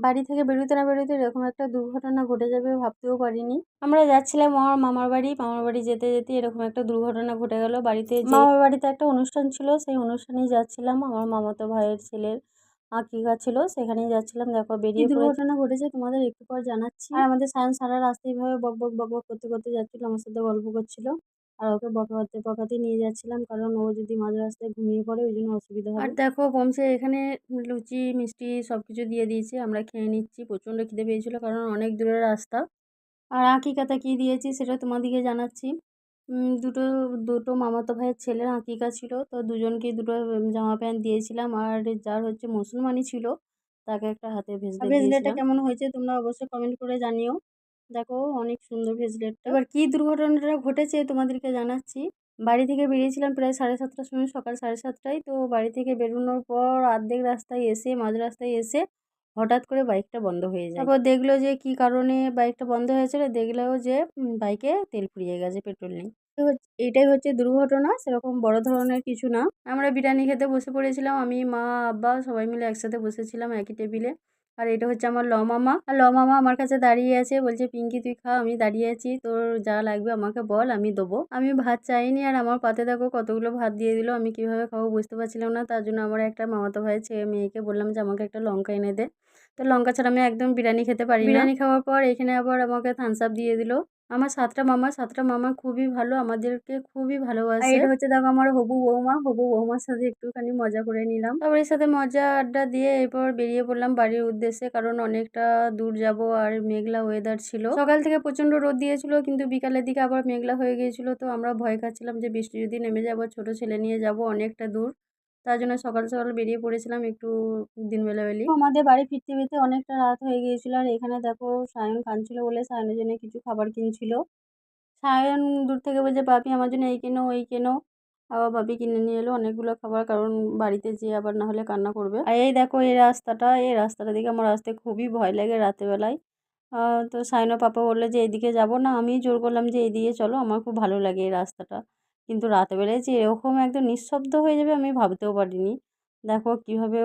বাড়ি থেকে বেরোতে না বেরোতে এরকম একটা দুর্ঘটনা ঘটে যাবে ভাবতেও পারিনি। আমরা যাচ্ছিলাম আমার মামার বাড়ি যেতে যেতে এরকম একটা দুর্ঘটনা ঘটে গেল। মামার বাড়িতে একটা অনুষ্ঠান ছিল, সেই অনুষ্ঠানেই যাচ্ছিলাম। আমার মামাতো ভাইয়ের ছেলের আকিকা ছিল, সেখানেই যাচ্ছিলাম। দেখো বেরিয়ে দুর্ঘটনা ঘটেছে তোমাদের একটু পর জানাচ্ছি। আর আমাদের সায়ন সারা রাস্তা এইভাবে বক বক বক বক করতে করতে যাচ্ছিল, আমার সাথে গল্প করছিল। আর ওকে বকাতে বকাতে নিয়ে যাচ্ছিলাম, কারণ ও যদি মাঝ রাস্তায় ঘুমিয়ে পড়ে ওই জন্য অসুবিধা হবে। আর দেখো পৌঁছে এখানে লুচি মিষ্টি সবকিছু দিয়ে দিয়েছে, আমরা খেয়ে নিচ্ছি। প্রচণ্ড খিদে পেয়েছিল কারণ অনেক দূরের রাস্তা। আর আকিকাতে কি দিয়েছি সেটা তোমাদেরকে জানাচ্ছি। দুটো দুটো মামাতো ভাইয়ের ছেলের আকিকা ছিল, তো দুজনকেই দুটো জামা প্যান্ট দিয়েছিলাম। আর যার হচ্ছে মুসলমানি ছিল তাকে একটা হাতে ভেসলেট দিয়েছিলাম। ভেসলেটটা কেমন হয়েছে তোমরা অবশ্যই কমেন্ট করে জানিও। দেখো অনেক সুন্দর ভেসলেটটা। এবার কি দুর্ঘটনাটা ঘটেছে তোমাদেরকে জানাচ্ছি। বাড়ি থেকে বেরিয়েছিলাম প্রায় 7:30টার সময়, সকাল 7:30টায়। তো বাড়ি থেকে বেরোনোর পর অর্ধেক রাস্তায় এসে মাঝ রাস্তায় এসে হঠাৎ করে বাইকটা বন্ধ হয়ে যায়। তারপর দেখলো যে কি কারণে বাইকটা বন্ধ হয়েছিল, দেখলেও যে বাইকে তেল ফুরিয়ে গেছে, পেট্রোল নেই। এইটাই হচ্ছে দুর্ঘটনা, সেরকম বড় ধরনের কিছু না। আমরা বিরিয়ানি খেতে বসে পড়েছিলাম, আমি মা আব্বা সবাই মিলে একসাথে বসেছিলাম একই টেবিলে। আর এটা হচ্ছে আমার মামা। আর মামা আমার কাছে দাঁড়িয়ে আছে, বলছে পিঙ্কি তুই খা, আমি দাঁড়িয়ে আছি, তোর যা লাগবে আমাকে বল, আমি দেবো। আমি ভাত চাইনি, আর আমার পাতে দেখো কতগুলো ভাত দিয়ে দিল। আমি কিভাবে খাবো বুঝতে পারছিলাম না, তার জন্য আমার একটা মামাতো ভাই মেয়েকে বললাম যে আমাকে একটা লঙ্কা এনে দে। তো লঙ্কা ছাড়া আমি একদম বিরিয়ানি খেতে পারি না। বিরিয়ানি খাওয়ার পর এখানে আবার আমাকে থামস আপ দিয়ে দিল। আমার 7টা মামা খুবই ভালো, আমাদেরকে খুবই ভালোবাসে। আর এটা হচ্ছে দেখো আমার হবু বৌমার সাথে একটুখানি মজা করে নিলাম। তারপর এর সাথে মজা আড্ডা দিয়ে এরপর বেরিয়ে পড়লাম বাড়ির উদ্দেশ্যে, কারণ অনেকটা দূর যাব আর মেঘলা ওয়েদার ছিল। সকাল থেকে প্রচন্ড রোদ দিয়েছিল, কিন্তু বিকালের দিকে আবার মেঘলা হয়ে গিয়েছিল। তো আমরা ভয় খাচ্ছিলাম যে বৃষ্টি যদি নেমে যায়, আবার ছোট ছেলে নিয়ে যাব অনেকটা দূর, তার জন্য সকাল সকাল বেরিয়ে পড়েছিলাম একটু দিনবেলাবেলি। আমাদের বাড়ি ফিরতে ফিরতে অনেকটা রাত হয়ে গিয়েছিল। আর এখানে দেখো সায়ন কাঁদছিল বলে সায়নের জন্য কিছু খাবার কিনছিল। সায়ন দূর থেকে বলছে বাপি আমার জন্য এই কেনো ওই কেনো। আবার বাপি কিনে নিয়ে এলো অনেকগুলো খাবার, কারণ বাড়িতে যেয়ে আবার না হলে কান্না করবে। আর এই দেখো এই রাস্তাটা দিকে আমার আসতে খুবই ভয় লাগে রাতেরবেলায়। তো সায়নের পাপা বললো যে এইদিকে যাব না, আমি জোর করলাম যে এইদিকে চলো, আমার খুব ভালো লাগে এই রাস্তাটা। কিন্তু রাতেরবেলায় যে এরকম একদম নিঃশব্দ হয়ে যাবে আমি ভাবতেও পারিনি। দেখো কীভাবে